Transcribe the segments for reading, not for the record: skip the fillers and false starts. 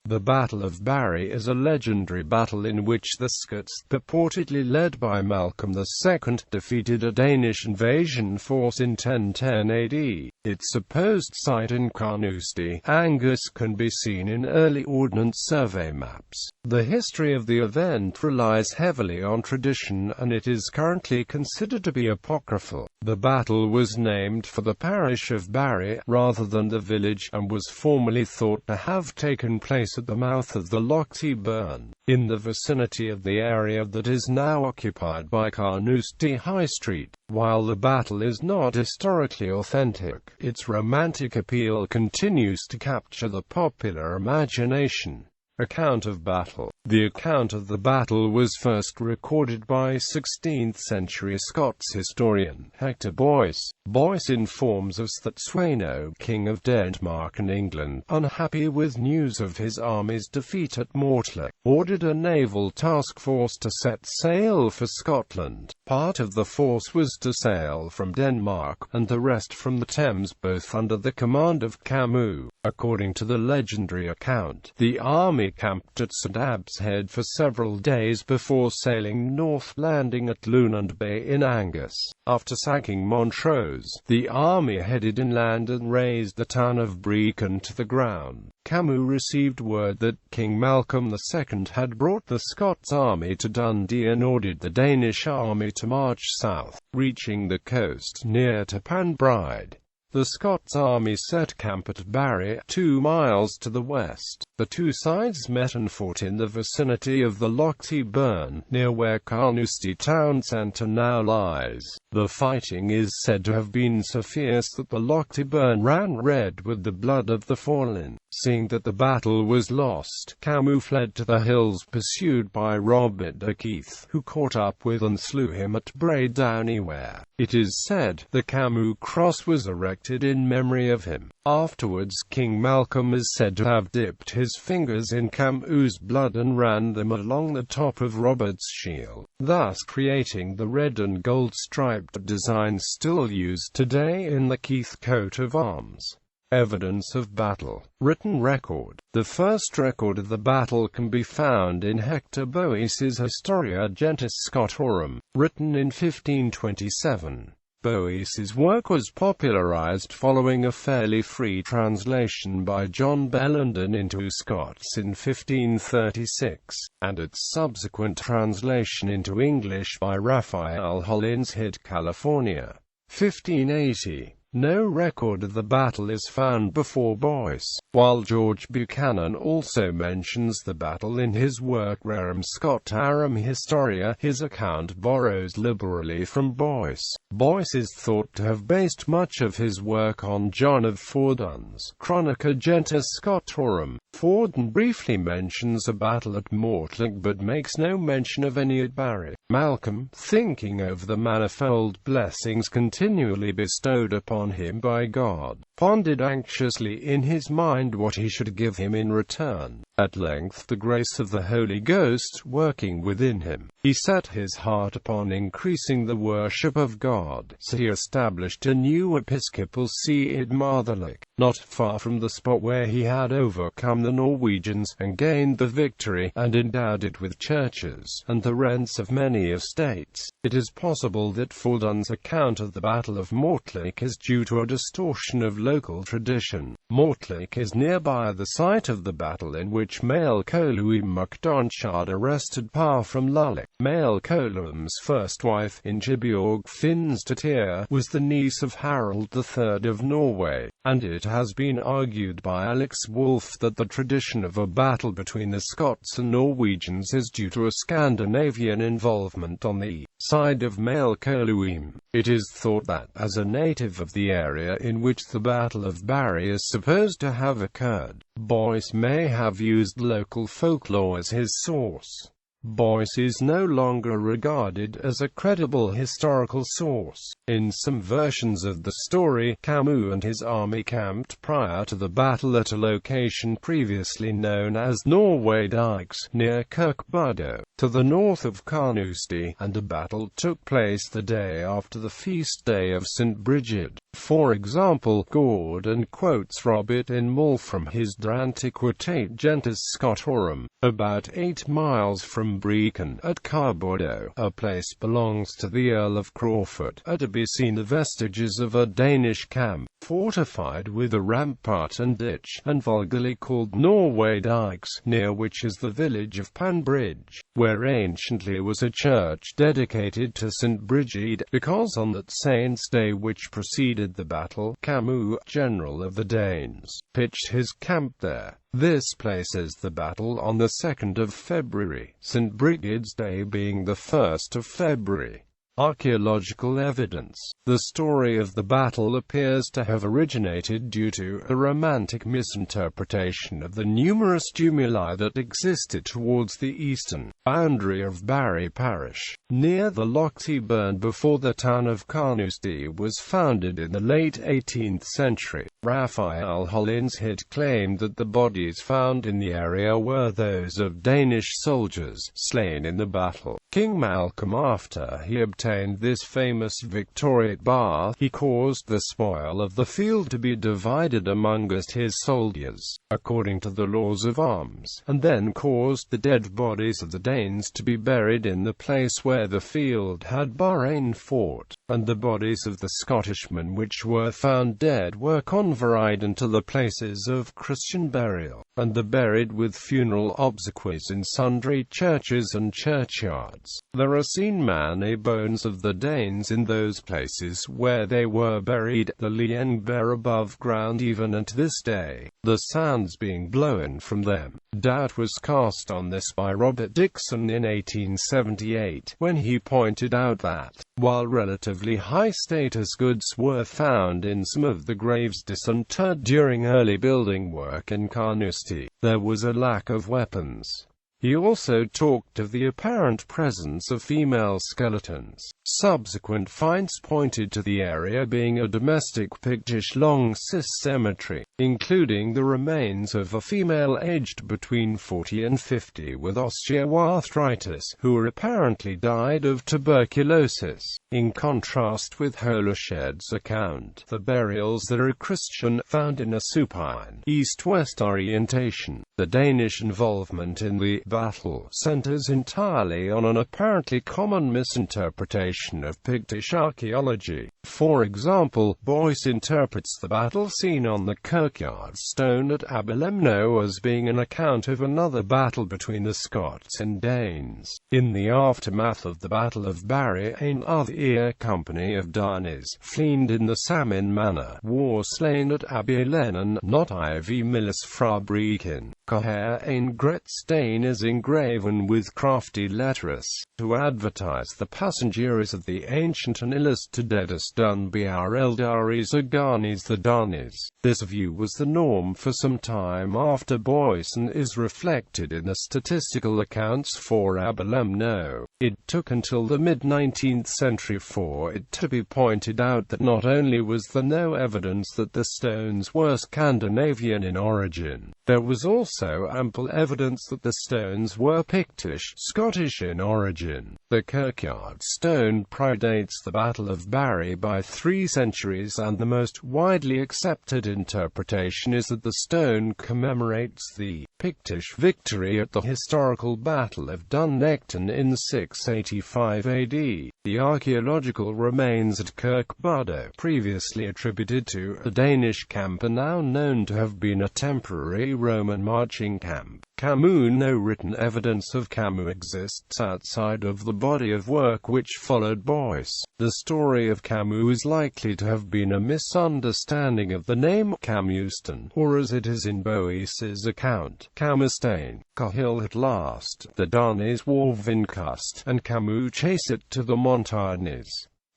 The Battle of Barry is a legendary battle in which the Scots, purportedly led by Malcolm II, defeated a Danish invasion force in 1010 AD. Its supposed site in Carnoustie, Angus, can be seen in early Ordnance Survey maps. The history of the event relies heavily on tradition, and it is currently considered to be apocryphal. The battle was named for the parish of Barry, rather than the village, and was formerly thought to have taken place at the mouth of the Lochty burn, in the vicinity of the area that is now occupied by Carnoustie High Street. While the battle is not historically authentic, its romantic appeal continues to capture the popular imagination. Account of battle. The account of the battle was first recorded by 16th-century Scots historian Hector Boyce. Boyce informs us that Sweno, king of Denmark and England, unhappy with news of his army's defeat at Mortlake, ordered a naval task force to set sail for Scotland. Part of the force was to sail from Denmark, and the rest from the Thames, both under the command of Camus. According to the legendary account, the army camped at St. Abb's Head for several days before sailing north, landing at Lunand Bay in Angus. After sacking Montrose, the army headed inland and razed the town of Brecon to the ground. Camus received word that King Malcolm II had brought the Scots army to Dundee and ordered the Danish army to march south, reaching the coast near to Panbride. The Scots army set camp at Barry, 2 miles to the west. The two sides met and fought in the vicinity of the Lochty burn, near where Carnoustie town centre now lies. The fighting is said to have been so fierce that the Lochty burn ran red with the blood of the fallen. Seeing that the battle was lost, Camus fled to the hills pursued by Robert de Keith, who caught up with and slew him at Braedowney, where, it is said, the Camus cross was erected in memory of him. Afterwards, King Malcolm is said to have dipped his fingers in Camus' blood and ran them along the top of Robert's shield, thus creating the red and gold striped design still used today in the Keith coat of arms. Evidence of battle. Written record. The first record of the battle can be found in Hector Boyce's Historia Gentis Scotorum, written in 1527. Boyce's work was popularized following a fairly free translation by John Bellenden into Scots in 1536, and its subsequent translation into English by Raphael Hollins Head, California, 1580. No record of the battle is found before Boyce, while George Buchanan also mentions the battle in his work Rerum Scotarum Historia. His account borrows liberally from Boyce. Boyce is thought to have based much of his work on John of Fordun's Chronica Gentis Scotorum. Fordun briefly mentions a battle at Mortlake but makes no mention of any at Barry. Malcolm, thinking over the manifold blessings continually bestowed upon him by God, pondered anxiously in his mind what he should give him in return. At length, the grace of the Holy Ghost working within him, he set his heart upon increasing the worship of God, so he established a new episcopal see at Marthelake, not far from the spot where he had overcome the Norwegians, and gained the victory, and endowed it with churches, and the rents of many estates. It is possible that Fordun's account of the Battle of Mortlake is due to a distortion of local tradition. Mortlake is nearby the site of the battle in which Mael Coluim MacDonchard wrested power from Lullick. Mael Coluim's first wife, Ingeborg Finstadtir, was the niece of Harald III of Norway, and it has been argued by Alex Wolff that the tradition of a battle between the Scots and Norwegians is due to a Scandinavian involvement on the side of Mael Coluim. It is thought that, as a native of the area in which the Battle of Barry is supposed to have occurred, Boyce may have used local folklore as his source. Boyce is no longer regarded as a credible historical source. In some versions of the story, Camus and his army camped prior to the battle at a location previously known as Norway-Dykes, near Kirkyard, to the north of Carnoustie, and a battle took place the day after the feast day of St. Brigid. For example, Gordon quotes Robert in Mull from his De Antiquitate Gentis Scotorum, about 8 miles from Brecon, at Carbodo, a place belongs to the Earl of Crawford, are to be seen the vestiges of a Danish camp, fortified with a rampart and ditch, and vulgarly called Norway Dykes, near which is the village of Panbridge, where anciently was a church dedicated to St. Brigid, because on that saint's day which preceded the battle, Camus, general of the Danes, pitched his camp there. This places the battle on the 2nd of February, St. Brigid's Day being the 1st of February. Archaeological evidence. The story of the battle appears to have originated due to a romantic misinterpretation of the numerous tumuli that existed towards the eastern boundary of Barry Parish, near the Lochty burn before the town of Carnoustie was founded in the late 18th century. Raphael Hollins had claimed that the bodies found in the area were those of Danish soldiers slain in the battle. King Malcolm, after he obtained this famous victory at Bar, he caused the spoil of the field to be divided amongst his soldiers, according to the laws of arms, and then caused the dead bodies of the Danes to be buried in the place where the field had Bahrain fought, and the bodies of the Scottishmen which were found dead were conveyed into the places of Christian burial, and the buried with funeral obsequies in sundry churches and churchyards. There are seen many bones of the Danes in those places where they were buried. The Lien bear above ground even unto this day, the sands being blown from them. Doubt was cast on this by Robert Dixon in 1878, when he pointed out that, while relatively high-status goods were found in some of the graves disinterred during early building work in Carnoustie, there was a lack of weapons. He also talked of the apparent presence of female skeletons. Subsequent finds pointed to the area being a domestic Pictish long-cis cemetery, including the remains of a female aged between 40 and 50 with osteoarthritis, who apparently died of tuberculosis. In contrast with Holished's account, the burials that are Christian, found in a supine, east-west orientation. The Danish involvement in the battle centers entirely on an apparently common misinterpretation of Pictish archaeology. For example, Boyce interprets the battle scene on the Kirkyard Stone at Aberlemno as being an account of another battle between the Scots and Danes. In the aftermath of the Battle of Barry, an other company of Danes, fleeing in the Salmon manner, war slain at Aberlemno, not IV Millis fra Brecon. Caher ein Gret Stain is engraven with crafty letters, to advertise the passengers of the ancient and illustrated done brl Daris Aganis the Danes. This view was the norm for some time after Boyce and is reflected in the statistical accounts for Aberlemno. It took until the mid-19th century for it to be pointed out that not only was there no evidence that the stones were Scandinavian in origin, there was also ample evidence that the stones were Pictish, Scottish in origin. The Kirkyard Stone predates the Battle of Barry by 3 centuries, and the most widely accepted interpretation is that the stone commemorates the Pictish victory at the historical Battle of Dunekton in 685 AD. The archaeological remains at Kirkbardo, previously attributed to the Danish camp, are now known to have been a temporary Roman marching camp. Camus. No written evidence of Camus exists outside of the body of work which followed Boyce. The story of Camus is likely to have been a misunderstanding of the name Camuston, or as it is in Boyce's account, Camustain. Cahill at last, the Danes war Vincust, and Camus chase it to the montagnes.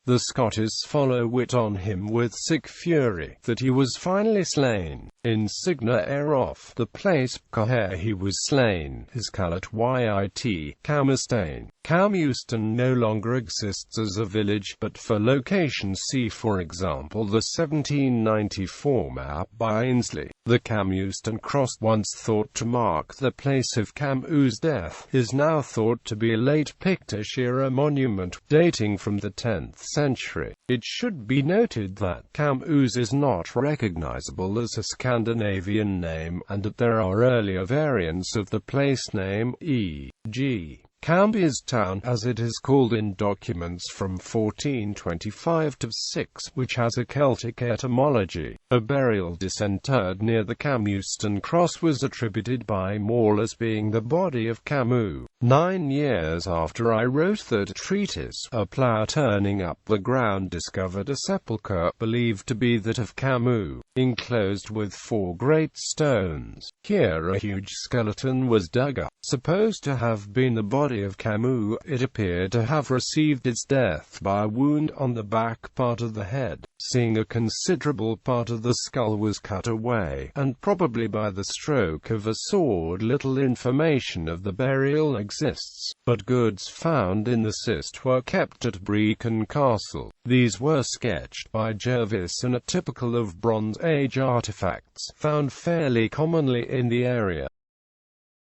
The Scottish follow it on him with sick fury, that he was finally slain. Insignia erof, the place where he was slain, is Calat Yit, Carnoustie. Carnoustie no longer exists as a village, but for location see for example the 1794 map by Ainsley. The Carnoustie cross, once thought to mark the place of Camus' death, is now thought to be a late Pictish era monument, dating from the 10th century. It should be noted that Camus is not recognizable as a Scandinavian name, and that there are earlier variants of the place name, e.g. Cambys Town, as it is called in documents from 1425 to 6, which has a Celtic etymology. A burial disinterred near the Carnoustie cross was attributed by Moore as being the body of Camus. 9 years after I wrote that treatise, a plough turning up the ground discovered a sepulchre, believed to be that of Camus, enclosed with 4 great stones. Here a huge skeleton was dug up, supposed to have been the body of Camus. It appeared to have received its death by a wound on the back part of the head, seeing a considerable part of the skull was cut away, and probably by the stroke of a sword. Little information of the burial exists, but goods found in the cist were kept at Brecon Castle. These were sketched by Jervis and are typical of Bronze Age artifacts, found fairly commonly in the area.